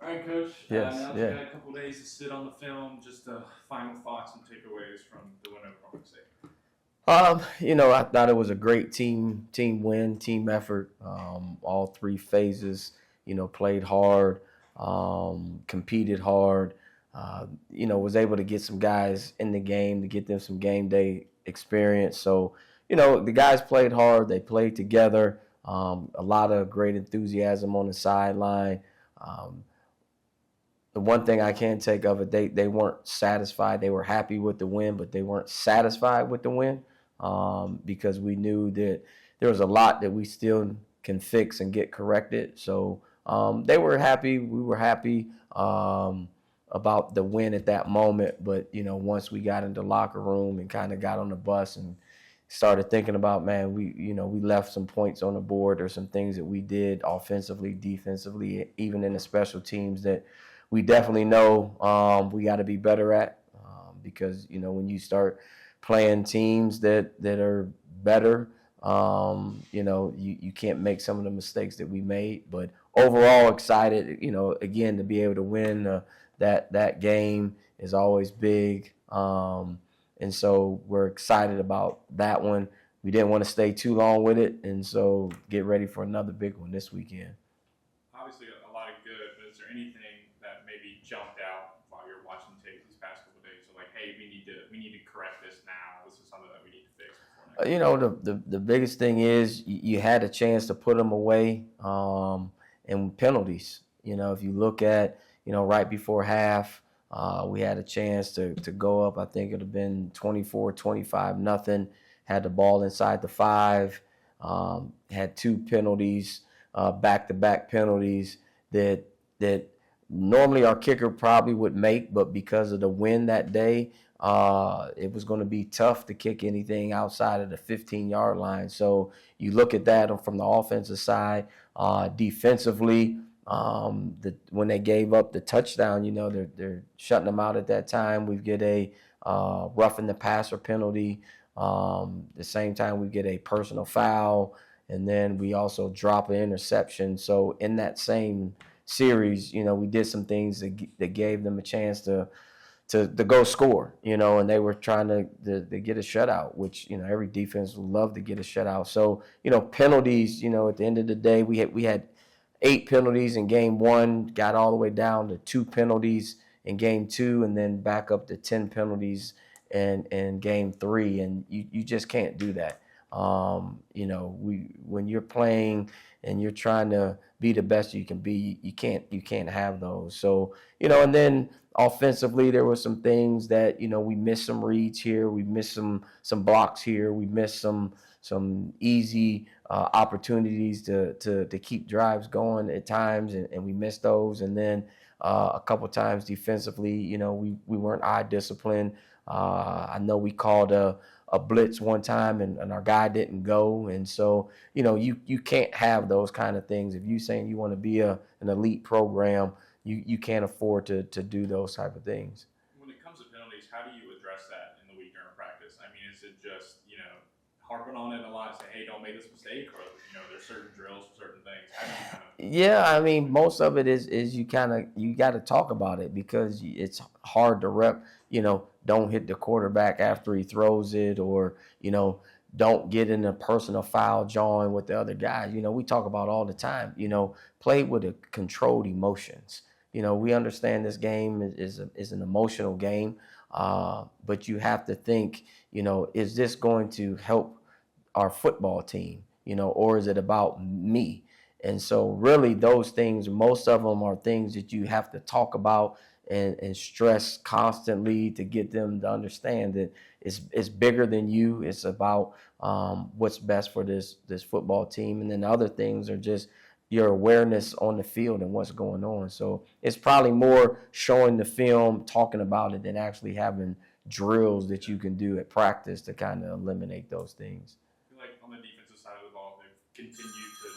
All right, Coach. Yes, Now that you yeah. got a couple days to sit on the film, just final thoughts and takeaways from the win over Norfolk State. I thought it was a great team win, team effort. All three phases, played hard, competed hard. Was able to get some guys in the game to get them some game day experience. So, the guys played hard. They played together. A lot of great enthusiasm on the sideline. Um, the one thing I can take of it, they weren't satisfied. They were happy with the win, but they weren't satisfied with the win because we knew that there was a lot that we still can fix and get corrected. So they were happy. We were happy about the win at that moment. But, once we got into the locker room and kind of got on the bus and started thinking about, man, we left some points on the board. There's some things that we did offensively, defensively, even in the special teams that we definitely know we got to be better at because, when you start playing teams that are better, you can't make some of the mistakes that we made. But overall, excited, again, to be able to win that game is always big. And so we're excited about that one. We didn't want to stay too long with it, and so get ready for another big one this weekend. Obviously, a lot of good, but is there anything that maybe jumped out while you're watching tape these past couple of days? So, like, hey, we need to correct this now. This is something that we need to fix before next. The biggest thing is you had a chance to put them away in penalties. If you look at right before half. We had a chance to go up. I think it would have been 24-25 nothing. Had the ball inside the 5. Had 2 penalties, back-to-back penalties that normally our kicker probably would make, but because of the win that day, it was going to be tough to kick anything outside of the 15-yard line. So you look at that from the offensive side. Defensively, when they gave up the touchdown, they're shutting them out at that time. We get a roughing the passer penalty. The same time we get a personal foul, and then we also drop an interception. So in that same series, we did some things that gave them a chance to go score, and they were trying to get a shutout, which, every defense would love to get a shutout. So, penalties, at the end of the day, we had 8 penalties in game 1, got all the way down to 2 penalties in game 2, and then back up to 10 penalties in game 3. And you just can't do that. When you're playing and you're trying to be the best you can be, you can't have those. So, and then offensively, there were some things that, we missed some reads here, we missed some blocks here, we missed some easy opportunities to keep drives going at times, and we missed those. And then a couple times defensively, we weren't eye disciplined. I know we called a blitz one time and our guy didn't go. And so, you can't have those kind of things. If you're saying you want to be an elite program, you can't afford to do those type of things. When it comes to penalties, how do you address that in the week during practice? I mean, is it just, harping on it a lot, say, hey, don't make this mistake, or, there's certain drills for certain things? How do you kind of... Yeah, I mean, most of it is you got to talk about it because it's hard to rep, don't hit the quarterback after he throws it, or, don't get in a personal foul jawing with the other guy. We talk about all the time, play with a controlled emotions. We understand this game is an emotional game, but you have to think, is this going to help our football team, or is it about me? And so really those things, most of them are things that you have to talk about and stress constantly to get them to understand that it's bigger than you. It's about what's best for this football team. And then the other things are just your awareness on the field and what's going on. So it's probably more showing the film, talking about it, than actually having drills that you can do at practice to kind of eliminate those things. I feel like on the defensive side of the ball, they've continued to...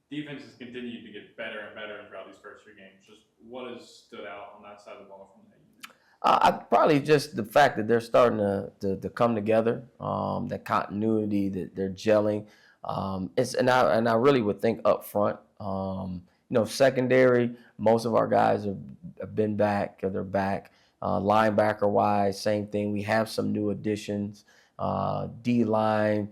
Defense has continued to get better and better throughout these first 3 games. Just what has stood out on that side of the ball from that unit? Probably just the fact that they're starting to come together, that continuity, that they're gelling. And I really would think up front, Secondary, most of our guys have been back, or they're back. Linebacker wise, same thing. We have some new additions. D line,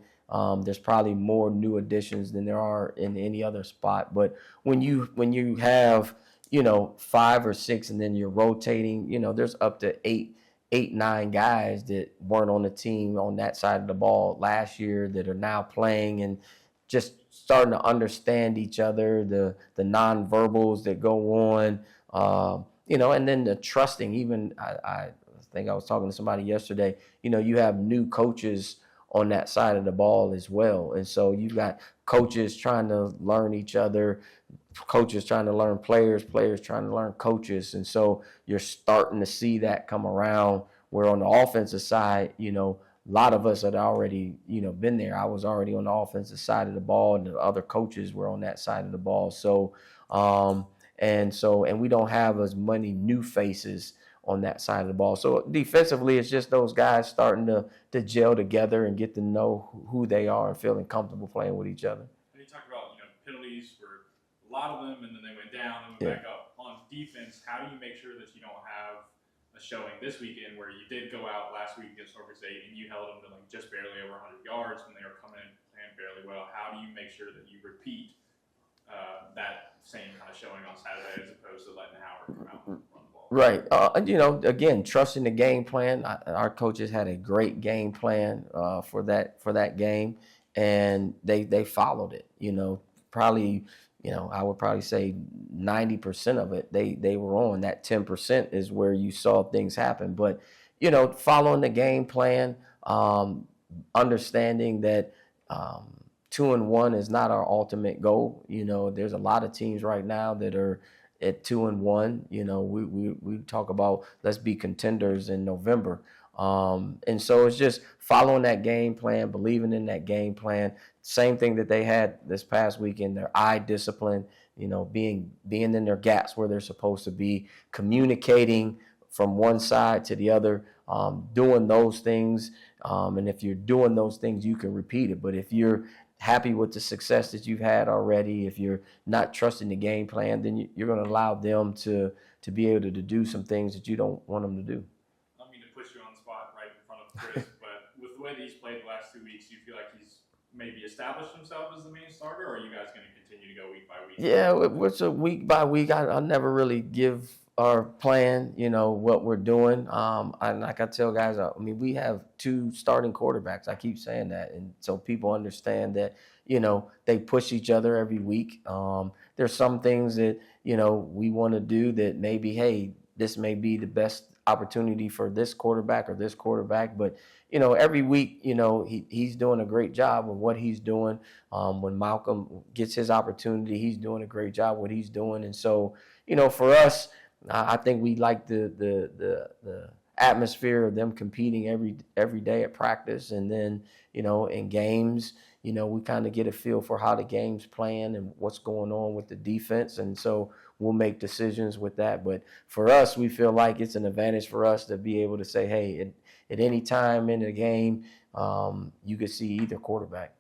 there's probably more new additions than there are in any other spot. But when you have 5 or 6, and then you're rotating, there's up to eight, 9 guys that weren't on the team on that side of the ball last year that are now playing and just starting to understand each other, the nonverbals that go on, and then the trusting. Even I think I was talking to somebody yesterday. You have new coaches on that side of the ball as well, and so you've got coaches trying to learn each other, coaches trying to learn players, players trying to learn coaches, and so you're starting to see that come around. Where on the offensive side, a lot of us had already, been there. I was already on the offensive side of the ball, and the other coaches were on that side of the ball. So, and we don't have as many new faces on that side of the ball. So defensively, it's just those guys starting to gel together and get to know who they are and feeling comfortable playing with each other. And you talked about, penalties for a lot of them, and then they went down and went back up. On defense, how do you make sure that you don't have a showing this weekend where you did go out last week against Norfolk State and you held them to just barely over 100 yards when they were coming in playing fairly well? How do you make sure that you repeat that same kind of showing on Saturday as opposed to letting Howard come out and run the ball? Right. Again, trusting the game plan. Our coaches had a great game plan for that game, and they followed it. Probably, I would probably say 90% of it they were on. That 10% is where you saw things happen. But following the game plan, understanding that 2-1 is not our ultimate goal. There's a lot of teams right now that are at 2-1. We talk about let's be contenders in November. And so it's just following that game plan, believing in that game plan. Same thing that they had this past weekend, their eye discipline, being in their gaps where they're supposed to be, communicating from one side to the other, doing those things. And if you're doing those things, you can repeat it. But if you're happy with the success that you've had already, if you're not trusting the game plan, then you're going to allow them to be able to do some things that you don't want them to do. I don't mean to put you on the spot right in front of Chris, but with the way that he's played the last 2 weeks, do you feel like he's maybe established himself as the main starter, or are you guys going to continue to go week by week? Yeah, it's a week by week. I never really give our plan, what we're doing. And like I tell guys, we have 2 starting quarterbacks. I keep saying that. And so people understand that, they push each other every week. There's some things that, we want to do that maybe, hey, this may be the best opportunity for this quarterback or this quarterback. But, every week, he's doing a great job of what he's doing. When Malcolm gets his opportunity, he's doing a great job what he's doing. And so, for us, I think we like the atmosphere of them competing every day at practice, and then in games, we kind of get a feel for how the game's playing and what's going on with the defense, and so we'll make decisions with that. But for us, we feel like it's an advantage for us to be able to say, hey, at any time in the game, you could see either quarterback.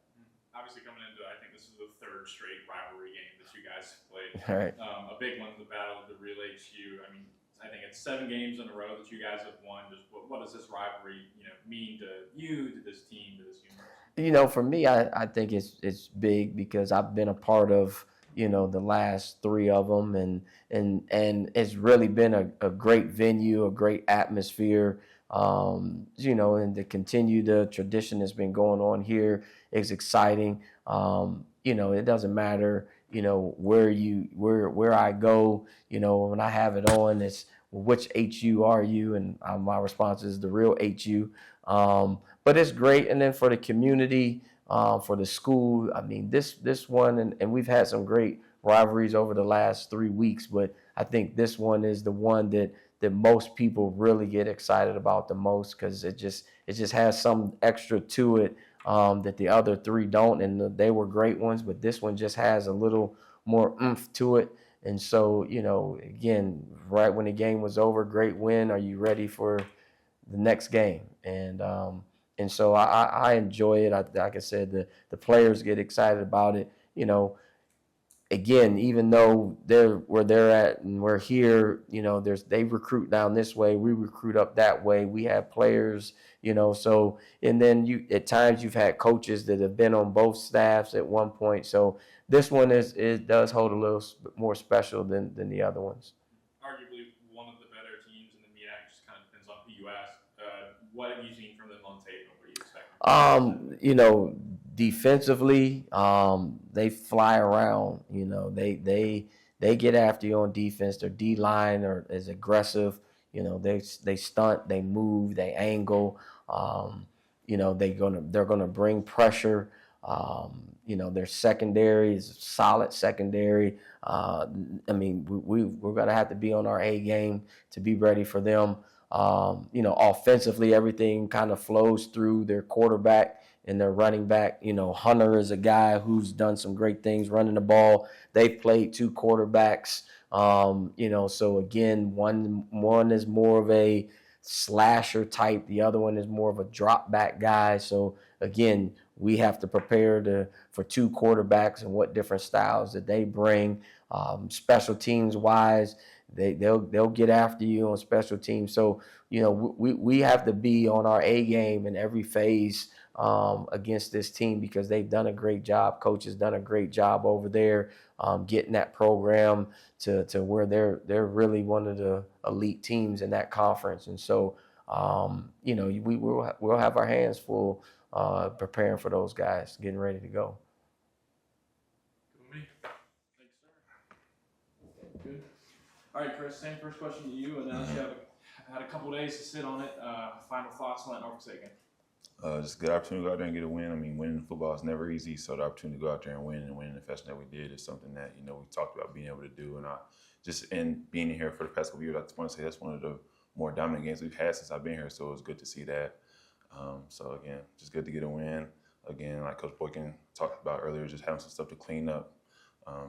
Obviously, coming into, I think this is the 3rd straight rivalry game that you guys have played. All right. A big one, the Battle of the Real HU. I think it's 7 games in a row that you guys have won. Just what does this rivalry, mean to you, to this team, to this university? For me, I think it's big because I've been a part of the last 3 of them, and it's really been a great venue, a great atmosphere. And to continue the tradition that's been going on here is exciting. It doesn't matter, where I go, when I have it on, it's which HU are you? And my response is the real HU. But it's great. And then for the community, for the school, this one, and we've had some great rivalries over the last 3 weeks, but I think this one is the one that most people really get excited about the most, because it just has some extra to it that the other 3 don't, and they were great ones, but this one just has a little more oomph to it. And so, again, right when the game was over, great win. Are you ready for the next game? And so I enjoy it. Like I said, the players get excited about it. again, even though they're where they're at and we're here, they recruit down this way, we recruit up that way. We have players, so and then at times you've had coaches that have been on both staffs at one point. So this one it does hold a little more special than the other ones. Arguably one of the better teams in the MEAC. Just kind of depends on who you ask. What have you seen from them on tape, and what do you expect? Defensively, they fly around. They get after you on defense. Their D line is aggressive. They stunt, they move, they angle. They're gonna bring pressure. Their secondary is solid secondary. We're gonna have to be on our A game to be ready for them. Offensively, everything kind of flows through their quarterback and their running back. Hunter is a guy who's done some great things running the ball. They've played two quarterbacks. So again, one is more of a slasher type. The other one is more of a drop back guy. So again, we have to prepare for two quarterbacks and what different styles that they bring. Special teams wise, they'll get after you on special teams. So we have to be on our A game in every phase against this team, because they've done a great job. Coach has done a great job over there getting that program to where they're really one of the elite teams in that conference. And so we'll have our hands full preparing for those guys, getting ready to go. Thanks, sir. Good. All right, Chris, same first question to you, and then you have had a couple of days to sit on it. Final thoughts on that Norfolk State game? Just a good opportunity to go out there and get a win. Winning football is never easy, so the opportunity to go out there and win in the fashion that we did is something that, we talked about being able to do. And being in here for the past couple of years, I just want to say that's one of the more dominant games we've had since I've been here, so it was good to see that. So, again, just good to get a win. Again, like Coach Boykin talked about earlier, just having some stuff to clean up.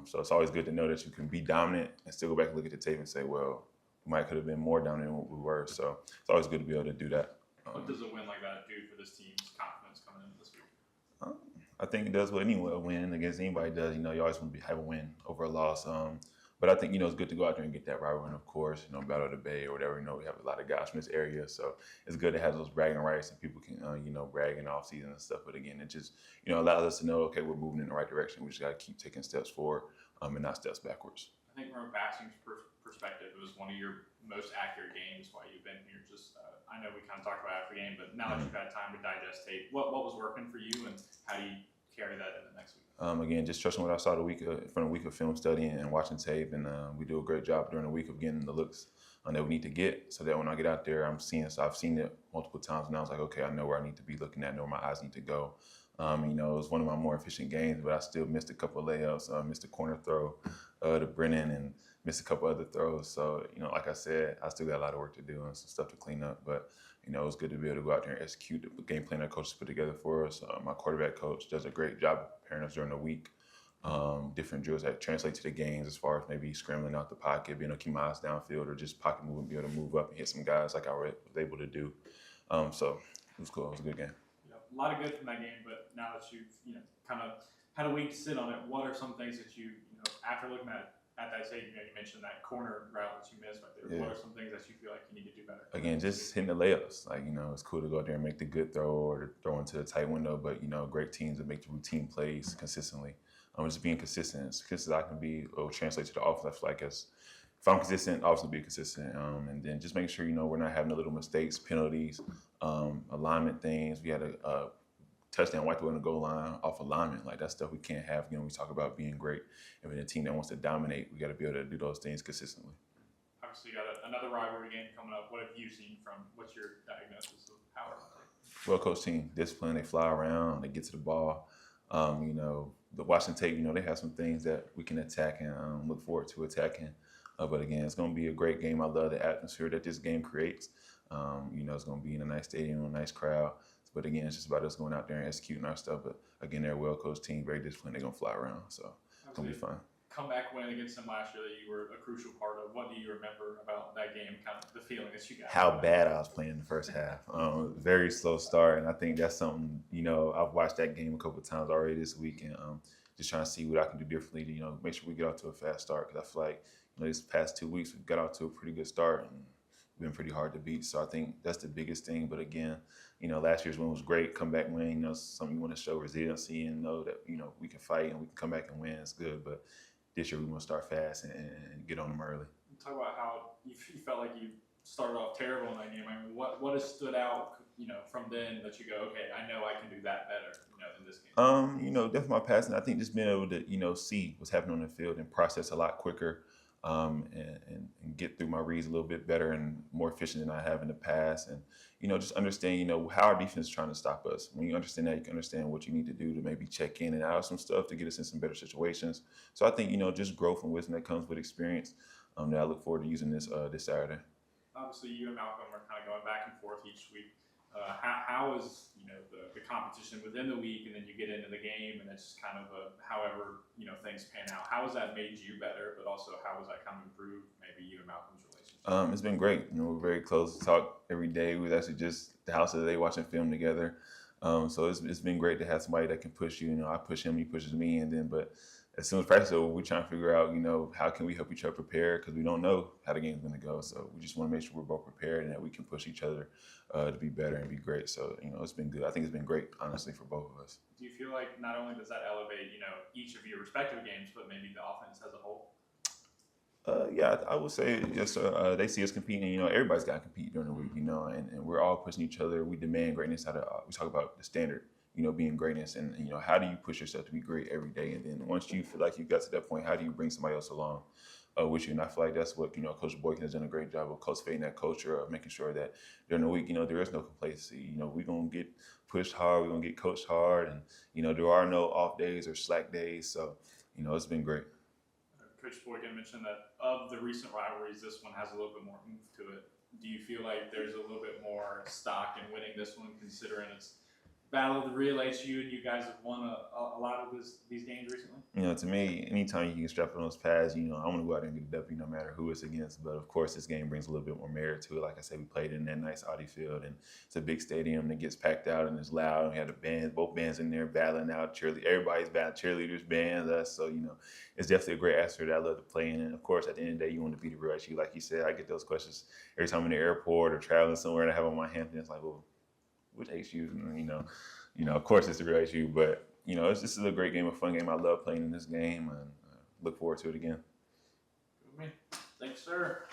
So it's always good to know that you can be dominant and still go back and look at the tape and say, well, we might could have been more dominant than what we were. So it's always good to be able to do that. What does a win like that do for this team's confidence coming into this week? I think it does what any win against anybody does. You always want to have a win over a loss. But I think, it's good to go out there and get that rivalry. And of course, Battle of the Bay or whatever, we have a lot of guys from this area. So it's good to have those bragging rights and people can, brag in off season and stuff. But again, it just, allows us to know, okay, we're moving in the right direction. We just got to keep taking steps forward and not steps backwards. I think from a passing perspective, it was one of your most accurate games while you've been here. I know we kind of talked about after the game, but now that you've had time to digest tape, what was working for you, and how do you carry that into next week? Again, just trusting what I saw from a week of film studying and watching tape, and we do a great job during the week of getting the looks that we need to get, so that when I get out there, I've seen it multiple times, and I was like, okay, I know where I need to be looking at, know where my eyes need to go. It was one of my more efficient games, but I still missed a couple of layups, missed a corner throw to Brennan, and missed a couple other throws. So, like I said, I still got a lot of work to do and some stuff to clean up. But, it was good to be able to go out there and execute the game plan that coaches put together for us. My quarterback coach does a great job preparing us during the week. Different drills that translate to the games, as far as maybe scrambling out the pocket, being able to keep my eyes downfield, or just pocket moving, be able to move up and hit some guys like I was able to do. So it was cool. It was a good game. A lot of good from that game, but now that you've kind of had a week to sit on it, what are some things that you after looking at that tape, you mentioned that corner route that you missed right there. Yeah. What are some things that you feel like you need to do better? Again, just hitting the layups. It's cool to go out there and make the good throw or to throw into the tight window, but great teams that make the routine plays consistently. Just being consistent. As consistent as I can be, will translate to the offense. I feel like if I'm consistent, obviously be consistent, and then just making sure we're not having the little mistakes, penalties, alignment things. We had a touchdown right there on the goal line off alignment. Like, that's stuff we can't have. We talk about being great. If we're a team that wants to dominate, we got to be able to do those things consistently. Obviously, you got another rivalry game coming up. What have you seen what's your diagnosis of how? Well-coached team, discipline. They fly around. They get to the ball. The Washington tape, they have some things that we can attack and look forward to attacking. But again, it's going to be a great game. I love the atmosphere that this game creates. It's going to be in a nice stadium, a nice crowd. But again, it's just about us going out there and executing our stuff. But again, they're a well-coached team, very disciplined. They're going to fly around. So it's going to be fun. Comeback win against them last year that you were a crucial part of. What do you remember about that game, kind of the feeling that you got? How bad I was playing in the first half. Very slow start. And I think that's something, I've watched that game a couple of times already this week. And just trying to see what I can do differently to, make sure we get out to a fast start. Because I feel like, these past 2 weeks, we've got out to a pretty good start and been pretty hard to beat. So I think that's the biggest thing. But again, last year's win was great. Comeback win, something you want to show resiliency and know that, we can fight and we can come back and win. It's good. But this year we want to start fast and get on them early. Talk about how you felt like you started off terrible in that game. I mean, what has stood out, from then that you go, okay, I know I can do that better, in this game? Definitely my passing. I think just being able to, see what's happening on the field and process a lot quicker, and get through my reads a little bit better and more efficient than I have in the past. And, just understand, how our defense is trying to stop us. When you understand that, you can understand what you need to do to maybe check in and out of some stuff to get us in some better situations. So I think, just growth and wisdom that comes with experience, that I look forward to using this Saturday. Obviously, you and Malcolm are kind of going back and forth each week. How is the competition within the week, and then you get into the game, and it's just kind of however things pan out. How has that made you better, but also how has that kind of improved maybe you and Malcolm's relationship? It's been great. We're very close. Talk every day. We was actually just the house of the day watching film together. So it's been great to have somebody that can push you. I push him, he pushes me, but as soon as practice over, we're trying to figure out, how can we help each other prepare, because we don't know how the game's going to go. So we just want to make sure we're both prepared and that we can push each other to be better and be great. So, it's been good. I think it's been great, honestly, for both of us. Do you feel like not only does that elevate, each of your respective games, but maybe the offense as a whole? Yeah, I would say yes. They see us competing. Everybody's got to compete during the week. And we're all pushing each other. We demand greatness. We talk about the standard. Being greatness, and how do you push yourself to be great every day? And then once you feel like you got to that point, how do you bring somebody else along with you? And I feel like that's what Coach Boykin has done a great job of cultivating that culture of making sure that during the week, there is no complacency. We're gonna get pushed hard, we're gonna get coached hard, and there are no off days or slack days. So it's been great. Coach Boykin mentioned that of the recent rivalries, this one has a little bit more oomph to it. Do you feel like there's a little bit more stock in winning this one, considering it's battle of the real HU, and you guys have won a lot of these games recently? To me, anytime you can strap on those pads, I want to go out there and get a W no matter who it's against. But of course, this game brings a little bit more merit to it. Like I said, we played in that nice Audi field, and it's a big stadium that gets packed out and it's loud. And we had the bands, both bands in there battling out, everybody's battling, cheerleaders, bands, us. So, it's definitely a great atmosphere that I love to play in. And of course, at the end of the day, you want to be the real HU. Like you said, I get those questions every time I'm in the airport or traveling somewhere and I have on my Hampton. It's like, well, which HU? Of course it's the real HU, but this is a great game, a fun game. I love playing in this game, and look forward to it again. Good man. Thanks, sir.